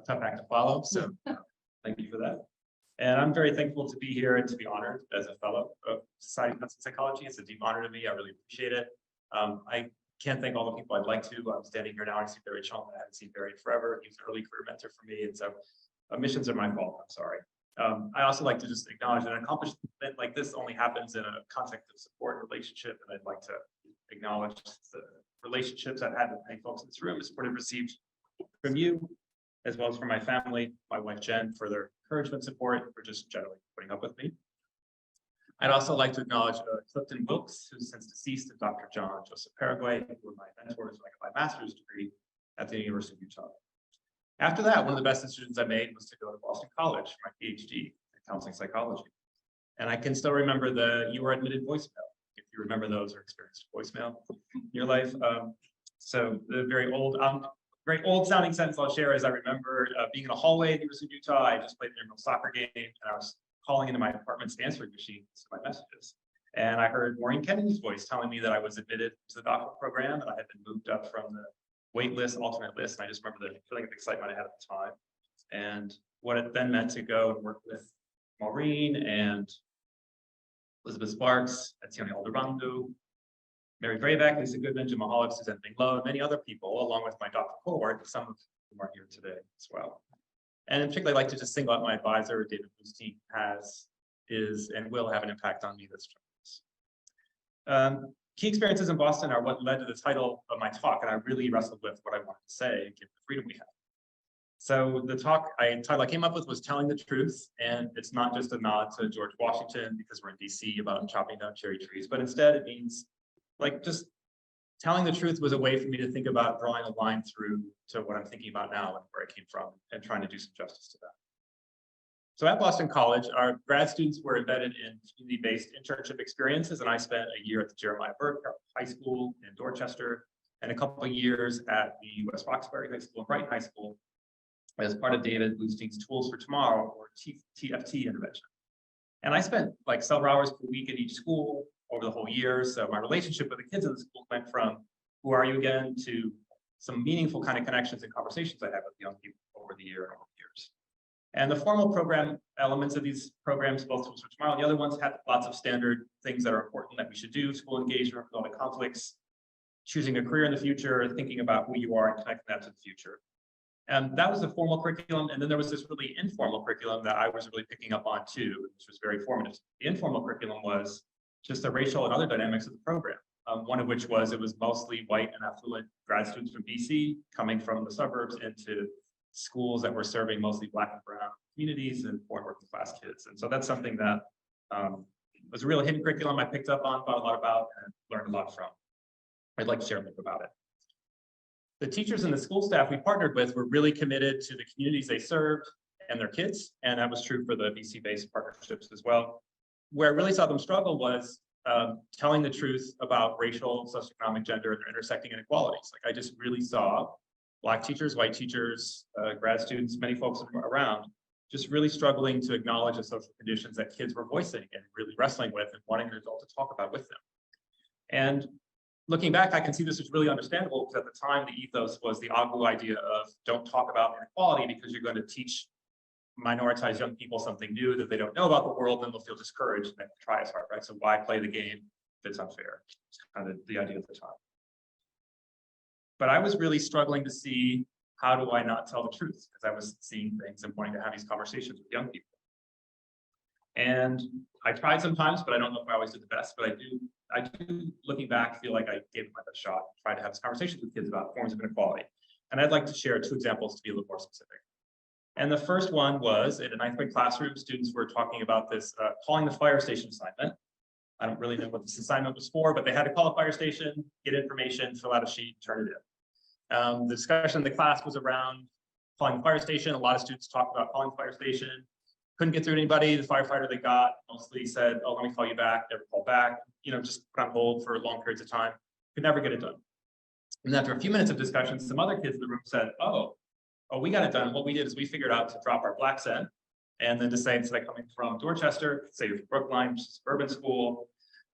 tough act to follow, so thank you for that. And I'm very thankful to be here and to be honored as a fellow of Society of Medicine Psychology. It's a deep honor to me. I really appreciate it. I can't thank all the people I'd like to. I'm standing here now. I see Barry Chalmers. I haven't seen Barry in forever. He was an early career mentor for me, and so omissions are my fault. I'm sorry. I also like to just acknowledge that an accomplishment like this only happens in a context of support and relationship, and I'd like to acknowledge the relationships I've had with many folks in this room, the support I've received from you, as well as from my family, my wife Jen, for their encouragement, support, for just generally putting up with me. I'd also like to acknowledge Clifton Wilkes, who's since deceased, and Dr. John Joseph Paraguay, who were my mentors when I got my master's degree at the University of Utah. After that, one of the best decisions I made was to go to Boston College for my PhD in counseling psychology. And I can still remember the "you were admitted" voicemail, if you remember those or experienced voicemail in your life. So the very old sounding sentence I'll share is I remember being in a hallway at the University of Utah. I just played an intramural soccer game, and I was calling into my apartment's answering machine to my messages. And I heard Maureen Kennedy's voice telling me that I was admitted to the doctoral program, and I had been moved up from the wait list, alternate list. And I just remember the feeling of excitement I had at the time, and what it then meant to go and work with Maureen and Elizabeth Sparks, Etienne Alderando, Mary Grayback, Lisa Goodman, Jim Mahalik, Suzanne Binglow, and many other people, along with my doctoral cohort, some of whom are here today as well. And in particular, I'd like to just single out my advisor, David Bluestein, is, and will have an impact on me this term. Key experiences in Boston are what led to the title of my talk, and I really wrestled with what I wanted to say, given the freedom we have. So the title I came up with was "Telling the Truth," and it's not just a nod to George Washington because we're in DC about chopping down cherry trees, but instead it means like just telling the truth was a way for me to think about drawing a line through to what I'm thinking about now and where I came from, and trying to do some justice to that. So at Boston College, our grad students were embedded in community-based internship experiences, and I spent a year at the Jeremiah Burke High School in Dorchester and a couple of years at the West Roxbury High School and Brighton High School as part of David Blustein's Tools for Tomorrow, or TFT intervention. And I spent like several hours per week at each school over the whole year. So my relationship with the kids in the school went from "who are you again" to some meaningful kind of connections and conversations I had with young people over the years. And the formal program elements of these programs, both Tools for Tomorrow and the other ones, had lots of standard things that are important that we should do: school engagement, resolving conflicts, choosing a career in the future, thinking about who you are and connecting that to the future. And that was the formal curriculum. And then there was this really informal curriculum that I was really picking up on too, which was very formative. The informal curriculum was just the racial and other dynamics of the program. One of which was it was mostly white and affluent grad students from DC coming from the suburbs into schools that were serving mostly Black and brown communities and poor and working class kids. And so that's something that was a real hidden curriculum I picked up on, thought a lot about, and learned a lot from. I'd like to share a little about it. The teachers and the school staff we partnered with were really committed to the communities they served and their kids, and that was true for the BC-based partnerships as well. Where I really saw them struggle was telling the truth about racial, socioeconomic, gender, and their intersecting inequalities. Like I just really saw Black teachers, white teachers, grad students, many folks around, just really struggling to acknowledge the social conditions that kids were voicing and really wrestling with and wanting an adult to talk about with them. And looking back, I can see this was really understandable because at the time, the ethos was the Agwu idea of don't talk about inequality because you're going to teach minoritized young people something new that they don't know about the world, and they'll feel discouraged and they try as hard, right? So why play the game if it's unfair? It's kind of the idea at the time. But I was really struggling to see, how do I not tell the truth? Because I was seeing things and wanting to have these conversations with young people. And I tried sometimes, but I don't know if I always did the best, but I do, looking back, feel like I gave it my best shot, trying to have conversations with kids about forms of inequality. And I'd like to share 2 examples to be a little more specific. And the first one was in a 9th grade classroom, students were talking about this calling the fire station assignment. I don't really know what this assignment was for, but they had to call a fire station, get information, fill out a sheet, turn it in. The discussion in the class was around calling the fire station. A lot of students talked about calling the fire station. Couldn't get through anybody. The firefighter they got mostly said, "Oh, let me call you back," never called back, just put on hold for long periods of time. Could never get it done. And after a few minutes of discussion, some other kids in the room said, oh, we got it done. What we did is we figured out to drop our black set and then to say, instead of coming from Dorchester, say from Brookline, which is a suburban school,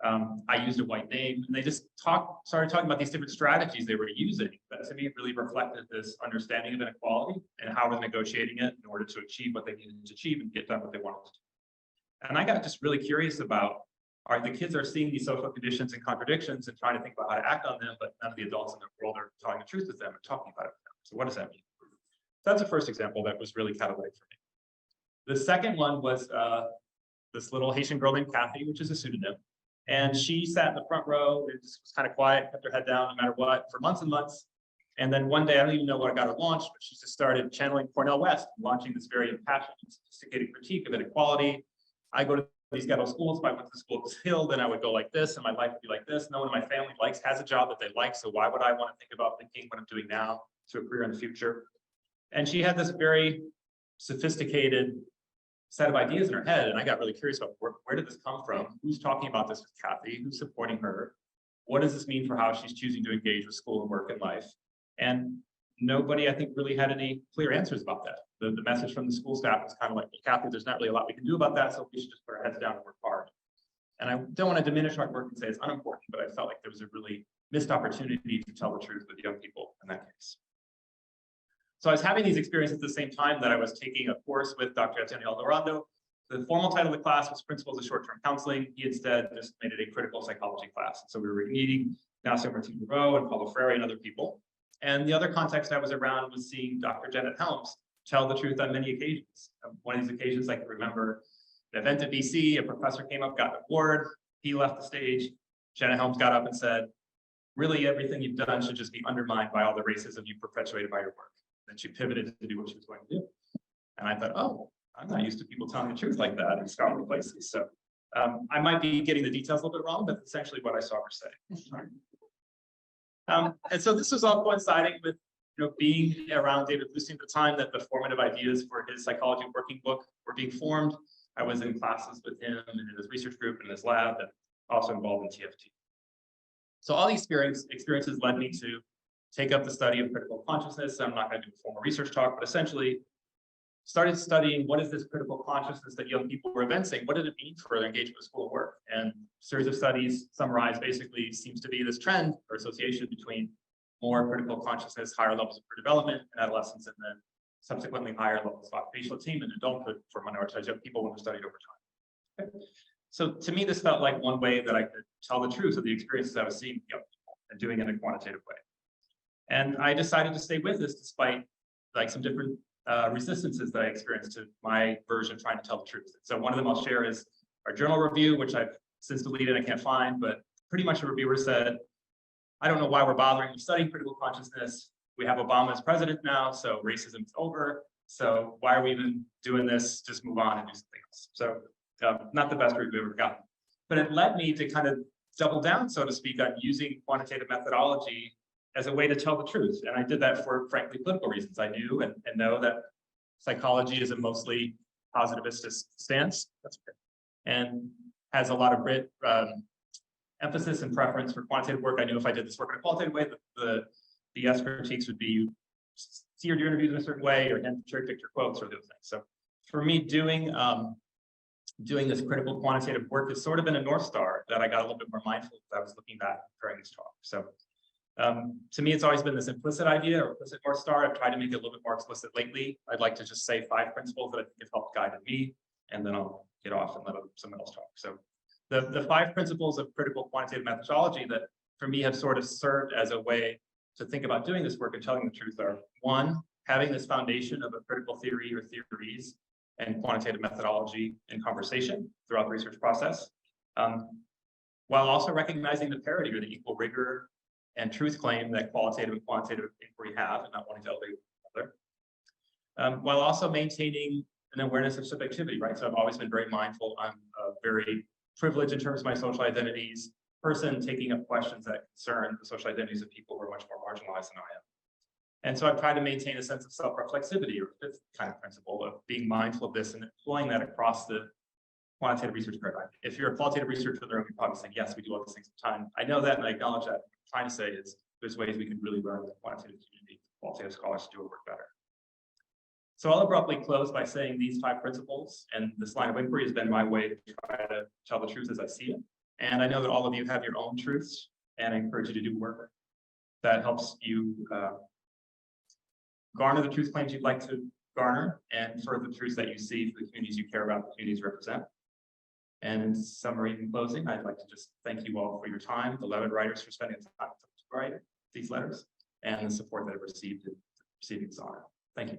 I used a white name, and they just started talking about these different strategies they were using that to me really reflected this understanding of inequality and how we're negotiating it in order to achieve what they needed to achieve and get done what they wanted to do. And I got just really curious about, all right, the kids are seeing these social conditions and contradictions and trying to think about how to act on them, but none of the adults in the world are telling the truth with them and talking about it with them. So what does that mean? That's the first example that was really catalytic for me. The second one was this little Haitian girl named Kathy, which is a pseudonym. And she sat in the front row and just was kind of quiet, kept her head down no matter what for months and months. And then one day, I don't even know what got her launched, but she just started channeling Cornel West, launching this very impassioned and sophisticated critique of inequality. I go to these ghetto schools. If I went to the school at this hill, then I would go like this, and my life would be like this. No one in my family has a job that they like, so why would I want to think about thinking what I'm doing now to a career in the future? And she had this very sophisticated set of ideas in her head, and I got really curious about where did this come from? Who's talking about this with Kathy? Who's supporting her? What does this mean for how she's choosing to engage with school and work and life? And nobody, I think, really had any clear answers about that. The message from the school staff was kind of like, Kathy, there's not really a lot we can do about that, so we should just put our heads down and work hard. And I don't want to diminish our work and say it's unimportant, but I felt like there was a really missed opportunity to tell the truth with young people in that case. So I was having these experiences at the same time that I was taking a course with Dr. Antonio Alvarado. The formal title of the class was Principles of Short-Term Counseling. He instead just made it a critical psychology class. So we were meeting Ignacio Martin Moreau and Paulo Freire and other people. And the other context I was around was seeing Dr. Janet Helms tell the truth on many occasions. One of these occasions I can remember, an event at BC, a professor came up, got an award, he left the stage. Janet Helms got up and said, really everything you've done should just be undermined by all the racism you perpetuated by your work. Then she pivoted to do what she was going to do. And I thought, oh, I'm not used to people telling the truth like that in scholarly places. So I might be getting the details a little bit wrong, but essentially what I saw her say. And so this was all coinciding with being around David Lucy at the time that the formative ideas for his psychology working book were being formed. I was in classes with him and in his research group in his lab and also involved in TFT. So all these experiences led me to take up the study of critical consciousness. I'm not going to do a formal research talk, but essentially started studying what is this critical consciousness that young people were evincing? What did it mean for their engagement with school and work? And a series of studies summarized basically seems to be this trend or association between more critical consciousness, higher levels of career development in adolescence, and then subsequently higher levels of occupational attainment and adulthood for minoritized young people when they're studied over time. Okay. So to me, this felt like one way that I could tell the truth of the experiences I was seeing in young people and doing it in a quantitative way. And I decided to stay with this despite like some different resistances that I experienced to my version of trying to tell the truth. So one of them I'll share is our journal review, which I've since deleted, I can't find, but pretty much the reviewer said, I don't know why we're bothering with studying critical consciousness. We have Obama as president now, so racism is over. So why are we even doing this? Just move on and do something else. So not the best review we've ever gotten. But it led me to kind of double down, so to speak, on using quantitative methodology as a way to tell the truth. And I did that for, frankly, political reasons. I knew and know that psychology is a mostly positivist stance. That's okay. And has a lot of grit, emphasis and preference for quantitative work. I knew if I did this work in a qualitative way, the BS critiques would be you see your interviews in a certain way or cherry pick your quotes or those things. So for me, doing this critical quantitative work has sort of been a North Star that I got a little bit more mindful as I was looking back during this talk. So to me, it's always been this implicit idea or implicit North Star. I've tried to make it a little bit more explicit lately. I'd like to just say 5 principles that I think have helped guide me, and then I'll get off and let someone else talk. So the 5 principles of critical quantitative methodology that for me have sort of served as a way to think about doing this work and telling the truth are: 1, having this foundation of a critical theory or theories and quantitative methodology in conversation throughout the research process, while also recognizing the parity or the equal rigor and truth claim that qualitative and quantitative inquiry have, and not wanting to elevate one another, while also maintaining an awareness of subjectivity, right? So I've always been very mindful. I'm very privileged in terms of my social identities, person taking up questions that concern the social identities of people who are much more marginalized than I am. And so I've tried to maintain a sense of self-reflexivity, or 5th kind of principle of being mindful of this and employing that across the quantitative research paradigm. If you're a qualitative researcher, you're probably saying, yes, we do all these things all the time. I know that and I acknowledge that. What I'm trying to say is there's ways we can really learn the quantitative community, qualitative scholars to do our work better. So I'll abruptly close by saying these 5 principles and this line of inquiry has been my way to try to tell the truth as I see it. And I know that all of you have your own truths, and I encourage you to do work that helps you garner the truth claims you'd like to garner and further the truths that you see for the communities you care about, the communities you represent. And in summary and closing, I'd like to just thank you all for your time, the letter writers for spending the time to write these letters, and the support that I've received in receiving this honor. Thank you.